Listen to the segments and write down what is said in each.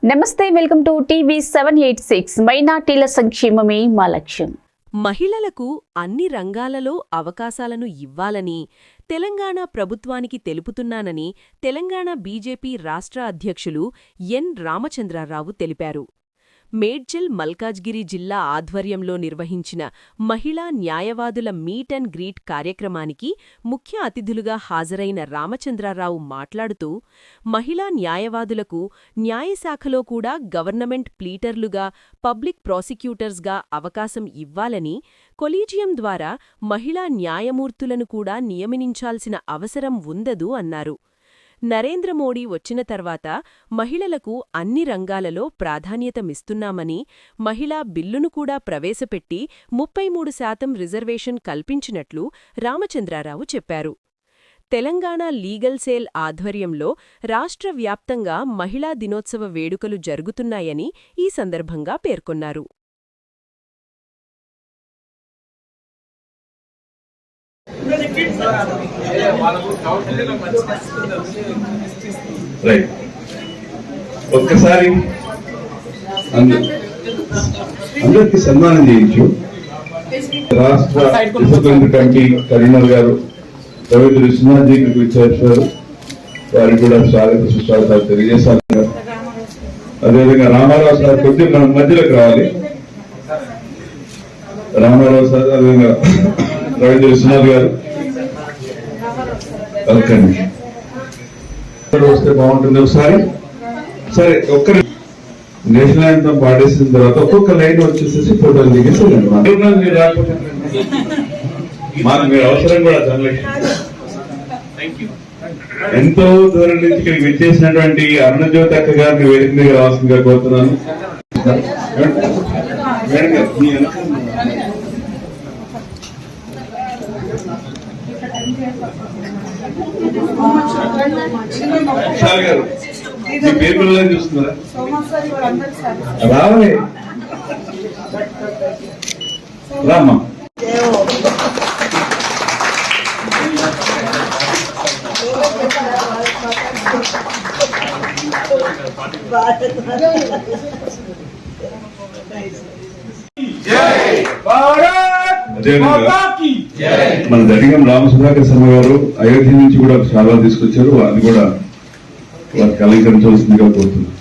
నమస్తే, welcome to TV 786. మైనార్టీల సంక్షేమమే మా లక్ష్యం. మహిళలకు అన్ని రంగాలలో అవకాశాలను ఇవ్వాలని తెలంగాణ ప్రభుత్వానికి తెలుపుతున్నానని తెలంగాణ బీజేపీ రాష్ట్ర అధ్యక్షులు ఎన్ రామచంద్రరావు తెలిపారు. మేడ్చల్ మల్కాజ్గిరి జిల్లా ఆధ్వర్యంలో నిర్వహించిన మహిళా న్యాయవాదుల మీట్ అండ్ గ్రీట్ కార్యక్రమానికి ముఖ్య అతిథులుగా హాజరైన రామచంద్రరావు మాట్లాడుతూ, మహిళా న్యాయవాదులకు న్యాయశాఖలో కూడా గవర్నమెంట్ ప్లీటర్లుగా, పబ్లిక్ ప్రాసిక్యూటర్స్గా అవకాశం ఇవ్వాలని, కొలీజియం ద్వారా మహిళా న్యాయమూర్తులను కూడా నియమించాల్సిన అవసరం ఉందదు అన్నారు. నరేంద్ర మోడీ వచ్చిన తర్వాత మహిళలకు అన్ని రంగాలలో ప్రాధాన్యతమిస్తున్నామని, మహిళా బిల్లును కూడా ప్రవేశపెట్టి 33% రిజర్వేషన్ కల్పించినట్లు రామచంద్రరావు చెప్పారు. తెలంగాణ లీగల్ సెల్ ఆధ్వర్యంలో రాష్ట్ర వ్యాప్తంగా మహిళా దినోత్సవ వేడుకలు జరుగుతున్నాయని ఈ సందర్భంగా పేర్కొన్నారు. ఒక్కసారి అందరికి సన్మానం చేయించు. రాష్ట్ర డిసిప్లినరీ కమిటీ కన్వీనర్ గారు రవీంద్ర సింహాజీ విచ్చేశారు. వారికి కూడా స్వాగత సుస్వాగతాలు తెలియజేశారు. అదేవిధంగా రామారావు సార్ కొద్ది మన మధ్యలోకి రావాలి. రామారావు సార్, అదేవిధంగా రవీంద్ర సింహాజీ గారు వస్తే బాగుంటుంది. ఒకసారి సరే, ఒక్కరి నేషనల్ యాంథమ్ పాడేసిన తర్వాత ఒక్కొక్క లైన్ వచ్చేసేసి ఫోటోలు దిగేసి మీరు రాకపోతే మాకు మీరు అవసరం కూడా ఎంతో దూరం నుంచి ఇక్కడికి విచ్చేసినటువంటి అరుణజ్యోతి అక్క గారిని వేదిక మీద రావాల్సిందిగా కోరుతున్నాను. గారు మీ పేపర్లో చూస్తున్నారా? రావే రామ్మా. మన దడిగం రామసుధాకర్ శర్మ గారు అయోధ్య నుంచి కూడా చాలా తీసుకొచ్చారు. అది కూడా వారికి అలంకరించవలసిందిగా కోరుతున్నారు.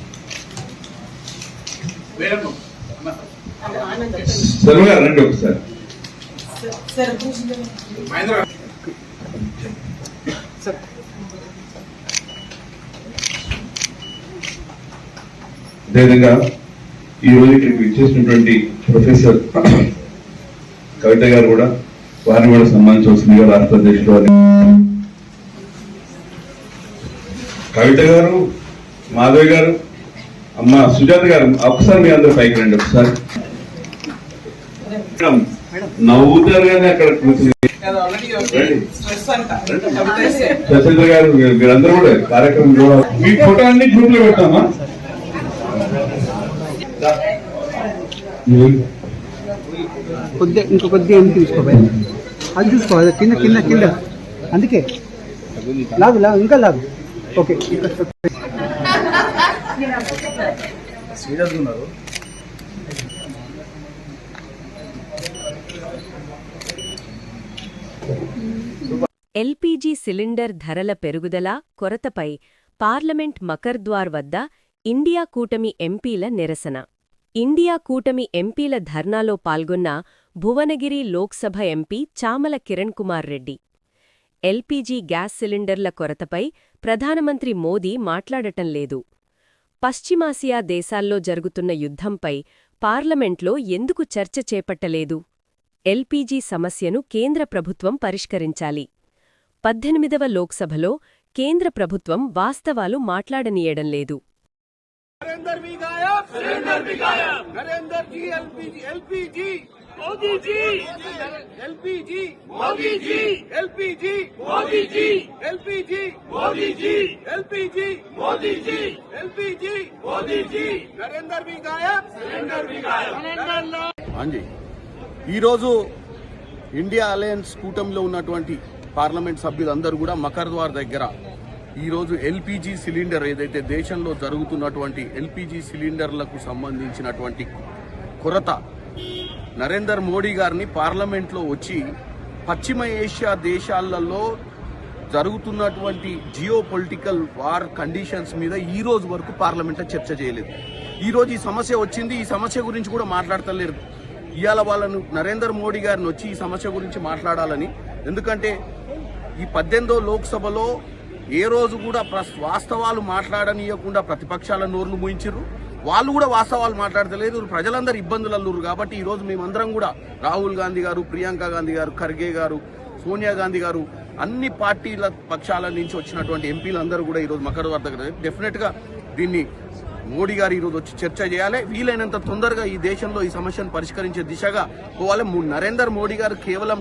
శర్మ గారు రండి ఒకసారి. అదేవిధంగా ఈ రోజు ఇక్కడికి ఇచ్చేసినటువంటి ప్రొఫెసర్ కవిత గారు కూడా, వారిని కూడా సన్మానించవలసిందిగా రాష్ట్ర అధ్యక్షుడు వారిని. కవిత గారు, మాధవ్ గారు, అమ్మ సుజాత గారు, ఒకసారి మీ అందరూ పైకి రండి. ఒకసారి నవ్వుతారు కానీ అక్కడ శశేంద్ర గారు, మీరందరూ కూడా కార్యక్రమం కూడా మీ ఫోటో అన్ని గ్రూప్ లో పెట్టామా? ఇంకో కొద్దిగా ఎందుకు తీసుకోవాలి, అది చూసుకోవాలి. కింద కింద కింద, అందుకే లాగు లాగు, ఇంకా లాగు. ఓకే, ఎల్పీజీ సిలిండర్ ధరల పెరుగుదల, కొరతపై పార్లమెంట్ మకర్ద్వార్ వద్ద ఇండియా కూటమి ఎంపీల నిరసన. ఇండియా కూటమి ఎంపీల ధర్నాలో పాల్గొన్న Bhuvanagiri Lok Sabha MP Chamala Kiran Kumar Reddy, LPG gas సిలిండర్ల కొరతపై ప్రధానమంత్రి మోదీ మాట్లాడటం లేదు. పశ్చిమాసియా దేశాల్లో జరుగుతున్న యుద్ధంపై పార్లమెంట్లో ఎందుకు చర్చ చేపట్టలేదు? ఎల్పీజీ సమస్యను కేంద్ర ప్రభుత్వం పరిష్కరించాలి. 18వ లోక్సభలో కేంద్ర ప్రభుత్వం వాస్తవాలు మాట్లాడనీయడం లేదు. नरेंद्र भी गायब, नरेंद्र जी LPG Modi ji, LPG Modi ji, LPG Modi ji, LPG Modi ji, LPG Modi ji, LPG Modi ji, Narendra भी गायब, सिलेंडर भी गायब. हाँ जी, ఈ రోజు ఇండియా అలయన్స్ కూటమిలో ఉన్నటువంటి పార్లమెంట్ సభ్యులందరూ కూడా మకర్ద్వార్ దగ్గర ఈరోజు ఎల్పిజి సిలిండర్ ఏదైతే దేశంలో జరుగుతున్నటువంటి ఎల్పిజి సిలిండర్లకు సంబంధించినటువంటి కొరత నరేందర్ మోడీ గారిని పార్లమెంట్లో వచ్చి పశ్చిమ ఏషియా దేశాలలో జరుగుతున్నటువంటి జియో పొలిటికల్ వార్ కండిషన్స్ మీద ఈ రోజు వరకు పార్లమెంట్లో చర్చ చేయలేదు. ఈ రోజు ఈ సమస్య వచ్చింది, ఈ సమస్య గురించి కూడా మాట్లాడతలేరు. ఇవాళ వాళ్ళను నరేందర్ మోడీ గారిని వచ్చి ఈ సమస్య గురించి మాట్లాడాలని, ఎందుకంటే ఈ 18వ లోక్సభలో ఏ రోజు కూడా వాస్తవాలు మాట్లాడనీయకుండా ప్రతిపక్షాల నోర్లు మూయించారు. వాళ్ళు కూడా వాస్తవాలు మాట్లాడతలేదు. ప్రజలందరూ ఇబ్బందులు అల్లురు. కాబట్టి ఈ రోజు మేమందరం కూడా రాహుల్ గాంధీ గారు, ప్రియాంక గాంధీ గారు, ఖర్గే గారు, సోనియా గాంధీ గారు, అన్ని పార్టీల పక్షాల నుంచి వచ్చినటువంటి ఎంపీలందరూ కూడా ఈరోజు మకర దగ్గర డెఫినెట్ గా దీన్ని మోడీ గారు ఈరోజు వచ్చి చర్చ చేయాలి. వీలైనంత తొందరగా ఈ దేశంలో ఈ సమస్యను పరిష్కరించే దిశగా పోవాలి. నరేందర్ మోడీ గారు కేవలం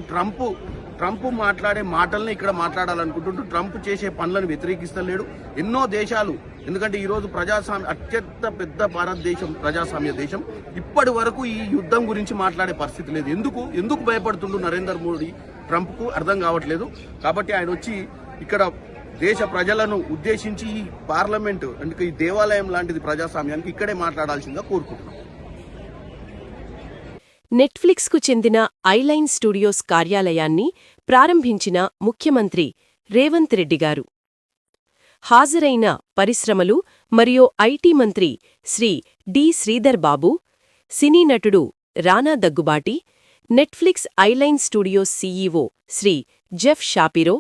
ట్రంప్ మాట్లాడే మాటల్ని ఇక్కడ మాట్లాడాలనుకుంటుంటూ ట్రంప్ చేసే పనులను వ్యతిరేకిస్తలేడు. ఎన్నో దేశాలు, ఎందుకంటే ఈ రోజు ప్రజాస్వామ్య అత్యంత పెద్ద భారతదేశం, ప్రజాస్వామ్య దేశం, ఇప్పటి వరకు ఈ యుద్ధం గురించి మాట్లాడే పరిస్థితి లేదు. ఎందుకు భయపడుతుండు నరేందర్ మోడీ ట్రంప్ కు అర్థం కావట్లేదు. కాబట్టి ఆయన వచ్చి ఇక్కడ దేశ ప్రజలను ఉద్దేశించి ఈ పార్లమెంటు అంటే ఈ దేవాలయం లాంటిది ప్రజాస్వామ్యానికి ఇక్కడే మాట్లాడాల్సిందిగా కోరుకుంటున్నాం. నెట్ఫ్లిక్స్కు చెందిన ఐలైన్ స్టూడియోస్ కార్యాలయాన్ని ప్రారంభించిన ముఖ్యమంత్రి రేవంత్ రెడ్డి గారు. హాజరైన పరిశ్రమలు మరియు ఐటీ మంత్రి శ్రీ డి శ్రీధర్ బాబు, సినీ నటుడు Rana Daggubati, Netflix Eyeline studios CEO Shri Jeff Shapiro,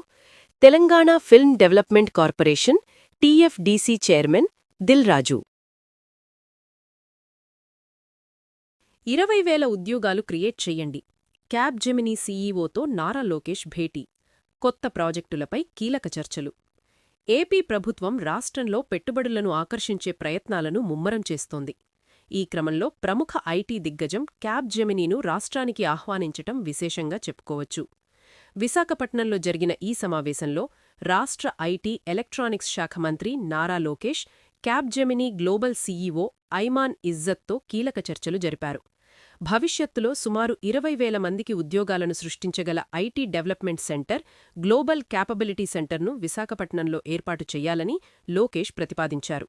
Telangana film development corporation TFDC chairman Dil Raju. 20,000 ఉద్యోగాలు క్రియేట్ చెయ్యండి. క్యాబ్ జెమినీ సీఈఓతో నారా లోకేష్ భేటీ. కొత్త ప్రాజెక్టులపై కీలక చర్చలు. ఏపీ ప్రభుత్వం రాష్ట్రంలో పెట్టుబడులను ఆకర్షించే ప్రయత్నాలను ముమ్మరం చేస్తోంది. ఈ క్రమంలో ప్రముఖ ఐటీ దిగ్గజం క్యాబ్ జెమినీను రాష్ట్రానికి ఆహ్వానించటం విశేషంగా చెప్పుకోవచ్చు. విశాఖపట్నంలో జరిగిన ఈ సమావేశంలో రాష్ట్ర ఐటీ ఎలక్ట్రానిక్స్ శాఖ మంత్రి Nara Lokesh Capgemini global CEO Aiman ఇజ్జత్తో కీలక చర్చలు జరిపారు. భవిష్యత్తులో సుమారు 20,000 మందికి ఉద్యోగాలను సృష్టించగల IT development centre, global capability సెంటర్ను విశాఖపట్నంలో ఏర్పాటు చెయ్యాలని లోకేష్ ప్రతిపాదించారు.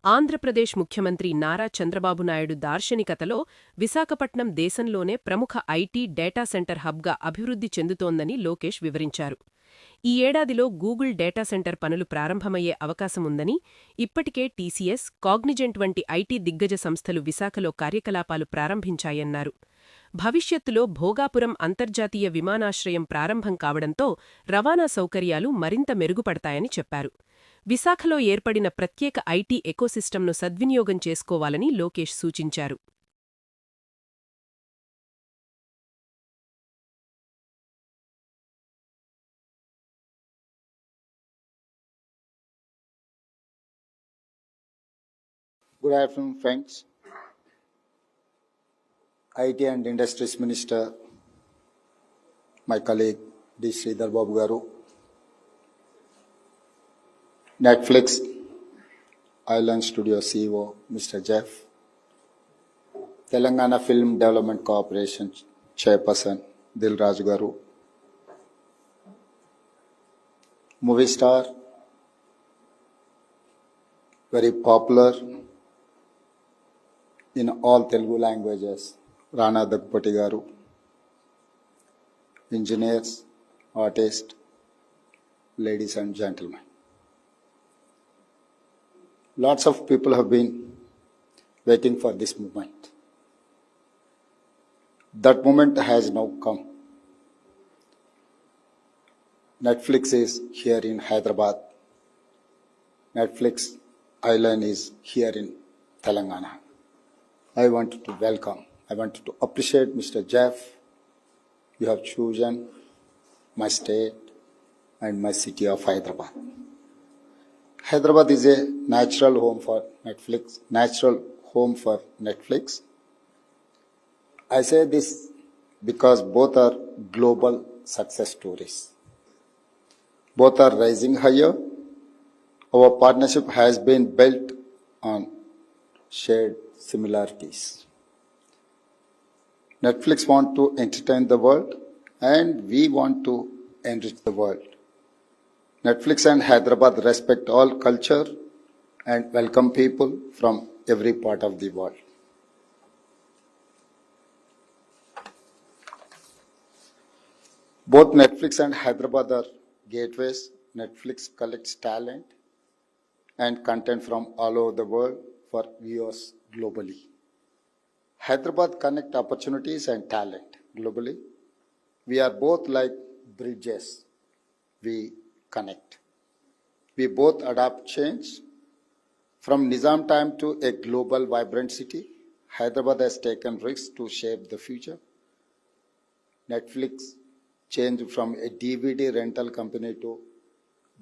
ఆంధ్రప్రదేశ్ ముఖ్యమంత్రి నారా చంద్రబాబు నాయుడు దార్శనికతలో విశాఖపట్నం దేశంలోనే ప్రముఖ ఐటీ డేటా సెంటర్ హబ్గా అభివృద్ధి చెందుతోందని లోకేష్ వివరించారు. ఈ ఏడాదిలో గూగుల్ డేటా సెంటర్ పనులు ప్రారంభమయ్యే అవకాశముందని, ఇప్పటికే టీసీఎస్, కాగ్నిజెంట్ వంటి ఐటీ దిగ్గజ సంస్థలు విశాఖలో కార్యకలాపాలు ప్రారంభించాయన్నారు. భవిష్యత్తులో భోగాపురం అంతర్జాతీయ విమానాశ్రయం ప్రారంభం కావడంతో రవాణా సౌకర్యాలు మరింత మెరుగుపడతాయని చెప్పారు. విశాఖలో ఏర్పడిన ప్రత్యేక ఐటీ ఎకోసిస్టమ్ను సద్వినియోగం చేసుకోవాలని లోకేష్ సూచించారు. Good afternoon, friends. IT and Industries Minister, my colleague D. Sridhar Babu Garu, Netflix Island Studio CEO Mr. Jeff, Telangana Film Development Corporation Chairperson Dil Raju Garu, movie star, very popular in all Telugu languages, Rana Daggubati Garu, engineers, artists, ladies and gentlemen. Lots of people have been waiting for this moment. That moment has now come. Netflix is here in Hyderabad. Netflix Island is here in Telangana. I wanted to welcome, I wanted to appreciate Mr. Jeff. You have chosen my state and my city of Hyderabad. Hyderabad is a natural home for Netflix. I say this because both are global success stories. Both are rising higher. Our partnership has been built on shared similarities. Netflix want to entertain the world and we want to enrich the world. Netflix and Hyderabad respect all culture and welcome people from every part of the world. Both Netflix and Hyderabad are gateways. Netflix collects talent and content from all over the world for viewers globally. Hyderabad connect opportunities and talent globally. We are both like bridges. We connect. We both adapt change. From Nizam time to a global vibrant city, Hyderabad has taken risks to shape the future. Netflix changed from a DVD rental company to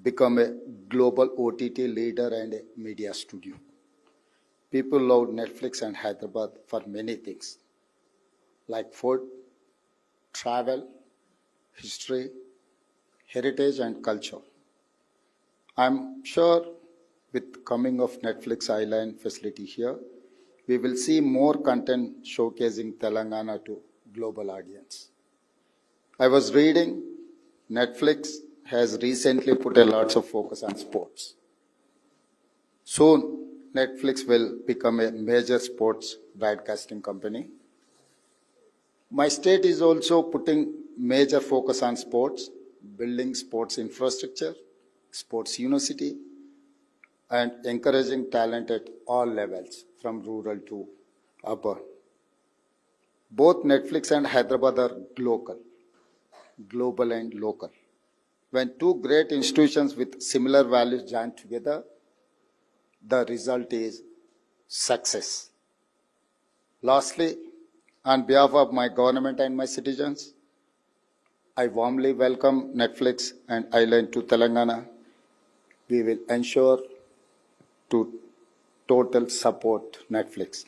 become a global OTT leader and a media studio. People love Netflix and Hyderabad for many things, like food, travel, history, heritage, and culture. I'm sure with coming of Netflix Island facility here, we will see more content showcasing Telangana to global audience. I was reading Netflix has recently put a lot of focus on sports. Soon, Netflix will become a major sports broadcasting company. My state is also putting major focus on sports, building sports infrastructure, sports university, and encouraging talent at all levels, from rural to urban. Both Netflix and Hyderabad are global and local. When two great institutions with similar values join together, the result is success. Lastly, on behalf of my government and my citizens, I warmly welcome Netflix and Island to Telangana. We will ensure to total support Netflix.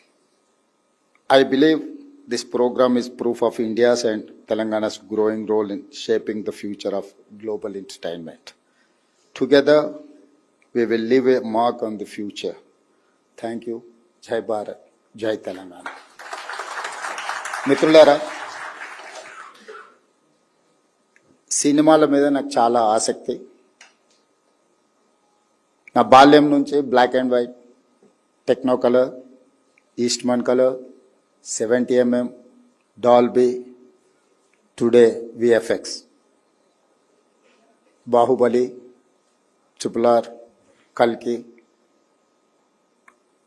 I believe this program is proof of India's and Telangana's growing role in shaping the future of global entertainment. Together, we will leave a mark on the future. Thank you. Jai Bharat. Jai Telangana. మిత్రులారా, సినిమాల మీద నాకు చాలా ఆసక్తి. నా బాల్యం నుంచి black and white, techno colour, Eastman colour, 70mm, Dolby, today VFX, Baahubali, RRR, కల్కి,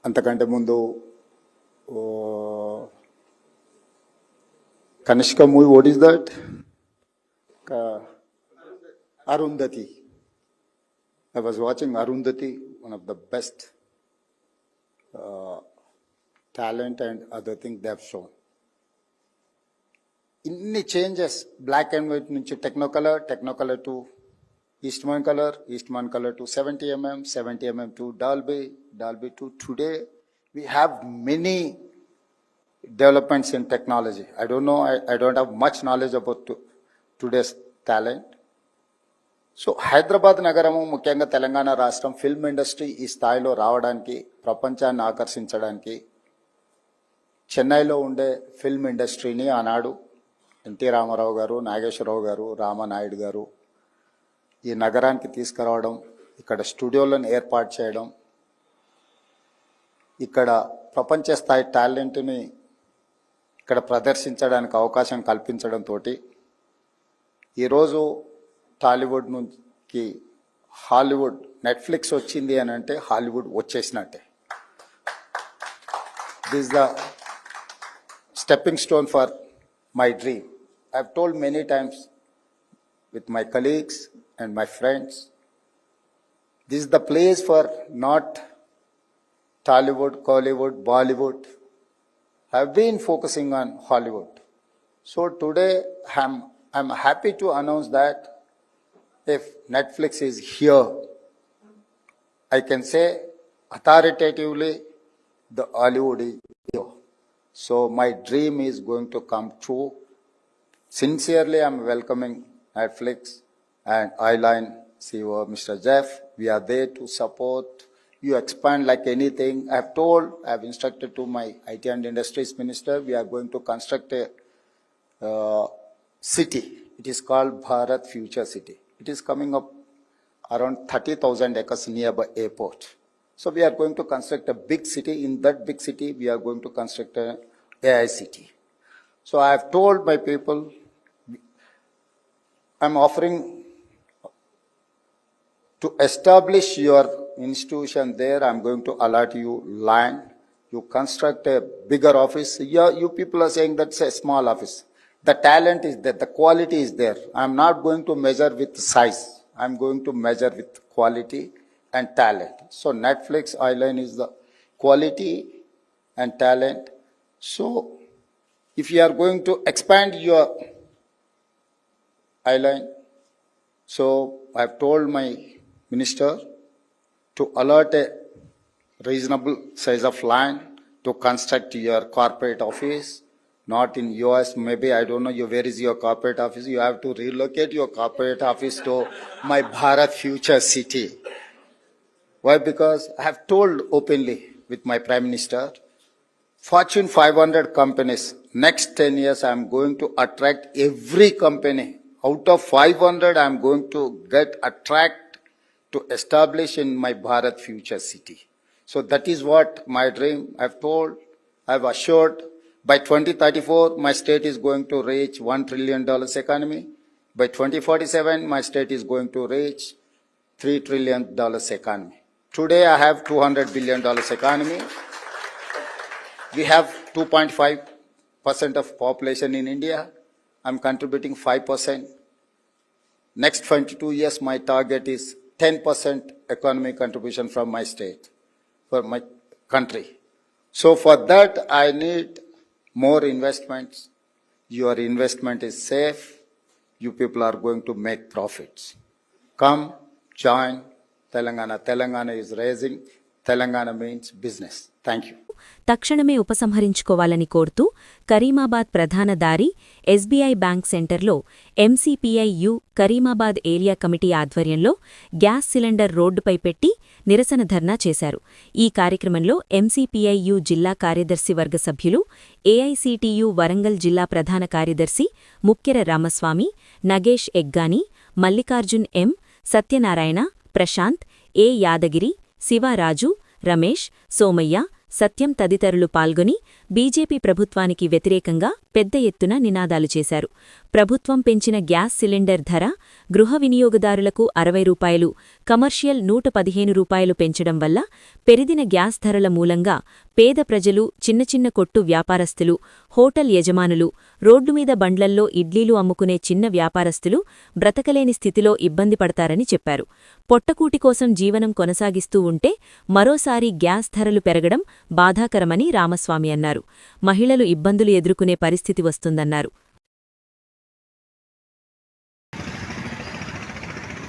అంతకంటే ముందు Kanishka movie, what is that? Arundhati. I was watching Arundhati, one of the best talent and other things they have shown. Inni changes, black and white nunchi Technocolor to Eastman color to 70mm, 70mm to Dolby to today. We have many developments in technology. I don't know, I don't have much knowledge about today's talent. So Hyderabad నగరము, ముఖ్యంగా తెలంగాణ రాష్ట్రం film industry ఈ స్థాయిలో రావడానికి, ప్రపంచాన్ని ఆకర్షించడానికి చెన్నైలో ఉండే ఫిల్మ్ ఇండస్ట్రీని ఆనాడు ఎన్టీ రామారావు గారు, నాగేశ్వరరావు గారు, రామానాయుడు గారు ఈ నగరానికి తీసుకురావడం, ఇక్కడ స్టూడియోలను ఏర్పాటు చేయడం, ఇక్కడ ప్రపంచ స్థాయి టాలెంట్ని ఇక్కడ ప్రదర్శించడానికి అవకాశం కల్పించడంతో ఈరోజు టాలీవుడ్ నుంచి హాలీవుడ్, నెట్ఫ్లిక్స్ వచ్చింది అని అంటే హాలీవుడ్ వచ్చేసినట్టే. This is the stepping stone for my dream. I have told many times with my colleagues and my friends, this is the place for not Tollywood, Collywood, Bollywood. I have been focusing on Hollywood. So today I'm happy to announce that if Netflix is here, I can say authoritatively the Hollywood is here. So my dream is going to come true. Sincerely, I'm welcoming Netflix and Eyeline CEO, Mr. Jeff. We are there to support you, expand like anything. I have instructed to my IT and Industries Minister, we are going to construct a city. It is called Bharat Future City. It is coming up around 30,000 acres nearby airport. So we are going to construct a big city. In that big city, we are going to construct a AI city. So I have told my people, I'm offering to establish your institution there. I'm going to allot you land. You construct a bigger office. You people are saying that's a small office. The talent is there. The quality is there. I'm not going to measure with size. I'm going to measure with quality and talent. So Netflix Island is the quality and talent. So if you are going to expand your island, so I've told my minister to allot a reasonable size of land to construct your corporate office. Not in US, maybe, I don't know, where is your corporate office? You have to relocate your corporate office to my Bharat future city. Why? Because I have told openly with my Prime Minister, Fortune 500 companies, next 10 years I am going to attract every company. Out of 500, I am going to attract to establish in my Bharat future city. So that is what my dream. I've told, I've assured, by 2034, my state is going to reach $1 trillion economy. By 2047, my state is going to reach $3 trillion economy. Today, I have $200 billion economy. We have 2.5% of population in India. I'm contributing 5%. Next 22 years, my target is 10% economic contribution from my state, for my country. So for that, I need more investments. Your investment is safe. You people are going to make profits. Come, join Telangana. Telangana is raising. Telangana means business. Thank you. తక్షణమే ఉపసంహరించుకోవాలని కోరుతూ కరీమాబాద్ ప్రధాన దారి SBI bank సెంటర్లో MCPIU Karimabad area committee ఆధ్వర్యంలో gas cylinder రోడ్డుపై పెట్టి నిరసన ధర్నా చేశారు. ఈ కార్యక్రమంలో ఎంసీపీఐయు జిల్లా కార్యదర్శి వర్గ సభ్యులు, ఏఐసీటీయు వరంగల్ జిల్లా ప్రధాన కార్యదర్శి ముక్కెర రామస్వామి, నగేష్ ఎగ్గాని, మల్లికార్జున్ ఎం, సత్యనారాయణ, ప్రశాంత్, ఏ యాదగిరి, శివరాజు, రమేష్, సోమయ్య, సత్యం తదితరులు పాల్గొని బీజేపీ ప్రభుత్వానికి వ్యతిరేకంగా పెద్ద ఎత్తున నినాదాలు చేశారు. ప్రభుత్వం పెంచిన గ్యాస్ సిలిండర్ ధర గృహ వినియోగదారులకు ₹60, కమర్షియల్ ₹115 పెంచడం వల్ల పెరిగిన గ్యాస్ ధరల మూలంగా పేద ప్రజలు, చిన్న చిన్న కొట్టు వ్యాపారస్తులు, హోటల్ యజమానులు, రోడ్డు మీద బండ్లల్లో ఇడ్లీలు అమ్ముకునే చిన్న వ్యాపారస్తులు బ్రతకలేని స్థితిలో ఇబ్బంది పడతారని చెప్పారు. పొట్టకూటి కోసం జీవనం కొనసాగిస్తూ ఉంటే మరోసారి గ్యాస్ ధరలు పెరగడం బాధాకరమని రామస్వామి అన్నారు. మహిళలు ఇబ్బందులు ఎదుర్కొనే పరిస్థితి వస్తుందన్నారు.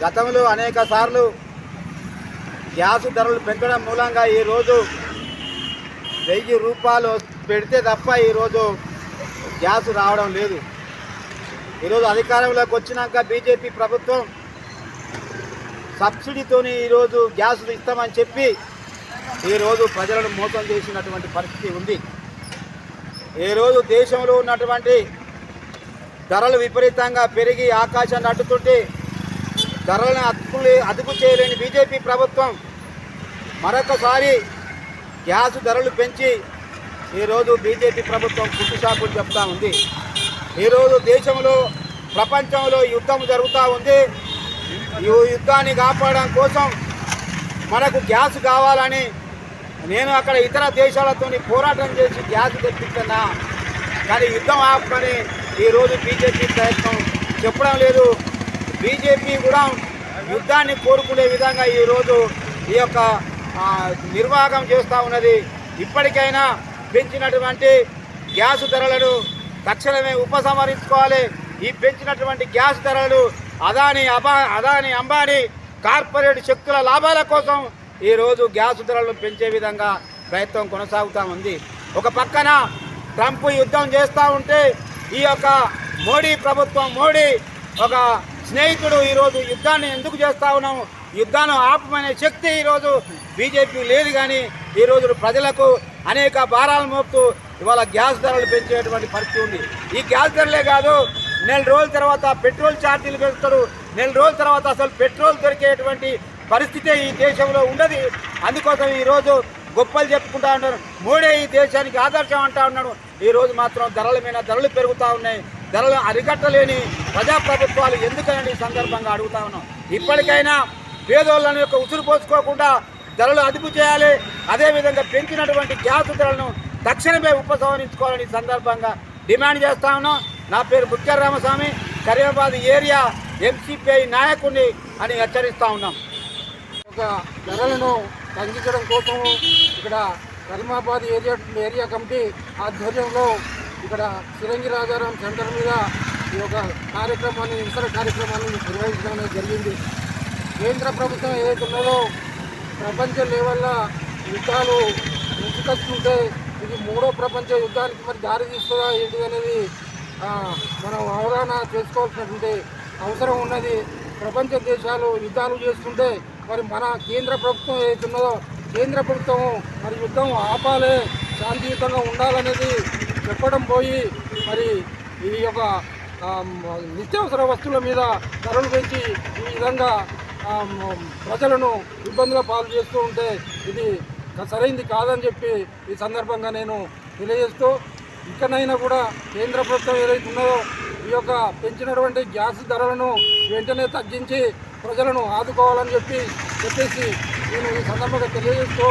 గతంలో అనేక సార్లు గ్యాస్ ధరలు పెంచడం మూలంగా ఈరోజు ₹1000 పెడితే తప్ప ఈరోజు గ్యాస్ రావడం లేదు. ఈరోజు అధికారంలోకి వచ్చినాక బీజేపీ ప్రభుత్వం సబ్సిడీతోని ఈరోజు గ్యాస్ ఇస్తామని చెప్పి ఈరోజు ప్రజలను మోసం చేసినటువంటి పరిస్థితి ఉంది. ఈరోజు దేశంలో ఉన్నటువంటి ధరలు విపరీతంగా పెరిగి ఆకాశాన్ని అడ్డుతుంటే ధరలను అదుపు చేయలేని బీజేపీ ప్రభుత్వం మరొకసారి గ్యాస్ ధరలు పెంచి ఈరోజు బీజేపీ ప్రభుత్వం కుట్టుసాకులు చెప్తా ఉంది. ఈరోజు దేశంలో, ప్రపంచంలో యుద్ధం జరుగుతూ ఉంది. ఈ యుద్ధాన్ని కాపాడడం కోసం మనకు గ్యాస్ కావాలని నేను అక్కడ ఇతర దేశాలతో పోరాటం చేసి గ్యాస్ తెప్పిస్తున్నా, కానీ యుద్ధం ఆపుకొని ఈరోజు బీజేపీ ప్రయత్నం చెప్పడం లేదు. బీజేపీ కూడా యుద్ధాన్ని కోరుకునే విధంగా ఈరోజు ఈ యొక్క నిర్వాహకం చేస్తూ ఉన్నది. ఇప్పటికైనా పెంచినటువంటి గ్యాస్ ధరలను తక్షణమే ఉపసంహరించుకోవాలి. ఈ పెంచినటువంటి గ్యాస్ ధరలు అదాని అంబానీ కార్పొరేట్ శక్తుల లాభాల కోసం ఈరోజు గ్యాస్ ధరలను పెంచే విధంగా ప్రయత్నం కొనసాగుతూ ఉంది. ఒక పక్కన ట్రంప్ యుద్ధం చేస్తూ ఉంటే ఈ యొక్క మోడీ ప్రభుత్వం, మోడీ ఒక స్నేహితుడు ఈరోజు యుద్ధాన్ని ఎందుకు చేస్తూ ఉన్నాము, యుద్ధాన్ని ఆపమనే శక్తి ఈరోజు బీజేపీ లేదు. కానీ ఈరోజు ప్రజలకు అనేక భారాలు మోపుతూ ఇవాళ గ్యాస్ ధరలు పెంచేటువంటి పరిస్థితి ఉంది. ఈ గ్యాస్ ధరలే కాదు, నెల రోజుల తర్వాత పెట్రోల్ ఛార్జీలు పెంచుతారు, నెల రోజుల తర్వాత అసలు పెట్రోల్ దొరికేటువంటి పరిస్థితే ఈ దేశంలో ఉండదు. అందుకోసం ఈరోజు గొప్పలు చెప్పుకుంటా ఉన్నారు. మోడీ ఈ దేశానికి ఆదర్శం అంటా ఉన్నాడు. ఈరోజు మాత్రం ధరల మీద ధరలు పెరుగుతూ ఉన్నాయి. ధరలు అరికట్టలేని ప్రజాప్రభుత్వాలు ఎందుకని ఈ సందర్భంగా అడుగుతా ఉన్నాం. ఇప్పటికైనా పేదోళ్ళని యొక్క ఉసురు పోసుకోకుండా ధరలు అదుపు చేయాలి. అదేవిధంగా పెంచినటువంటి గ్యాస్ ధరలను తక్షణమే ఉపసంహరించుకోవాలని సందర్భంగా డిమాండ్ చేస్తా ఉన్నాం. నా పేరు Booker Ramaswamy, Karimabad area MCPI నాయకుడిని అని హెచ్చరిస్తూ ఉన్నాం. ఒక ధరలను తగ్గించడం కోసం ఇక్కడ కరీమాబాద్ ఏరియా కమిటీ ఆధ్వర్యంలో ఇక్కడ సిరంగి రాజారాం సెంటర్ మీద ఈ యొక్క కార్యక్రమాన్ని నిరసన కార్యక్రమాన్ని నిర్వహించడం అనేది జరిగింది. కేంద్ర ప్రభుత్వం ఏదైతే ఉన్నదో ప్రపంచ లెవెల్లో యుద్ధాలు ముంచుకొస్తుంటే ఇది 3వ ప్రపంచ యుద్ధానికి మరి దారి తీస్తుందా ఏంటి అనేది మనం అవగాహన చేసుకోవాల్సినటువంటి అవసరం ఉన్నది. ప్రపంచ దేశాలు యుద్ధాలు చేస్తుంటే మరి మన కేంద్ర ప్రభుత్వం ఏదైతే ఉన్నదో కేంద్ర ప్రభుత్వం మరి యుద్ధం ఆపాలే, శాంతియుతంగా ఉండాలనేది చెప్పడం పోయి మరి ఈ యొక్క నిత్యావసర వస్తువుల మీద ధరలు పెంచి ఈ విధంగా ప్రజలను ఇబ్బందుల పాలు చేస్తూ ఉంటే ఇది సరైంది కాదని చెప్పి ఈ సందర్భంగా నేను తెలియజేస్తూ, ఇకనైనా కూడా కేంద్ర ప్రభుత్వం ఏదైతే ఉన్నదో ఈ యొక్క పెంచినటువంటి గ్యాస్ ధరలను వెంటనే తగ్గించి ప్రజలను ఆదుకోవాలని చెప్పేసి నేను ఈ సందర్భంగా తెలియజేస్తూ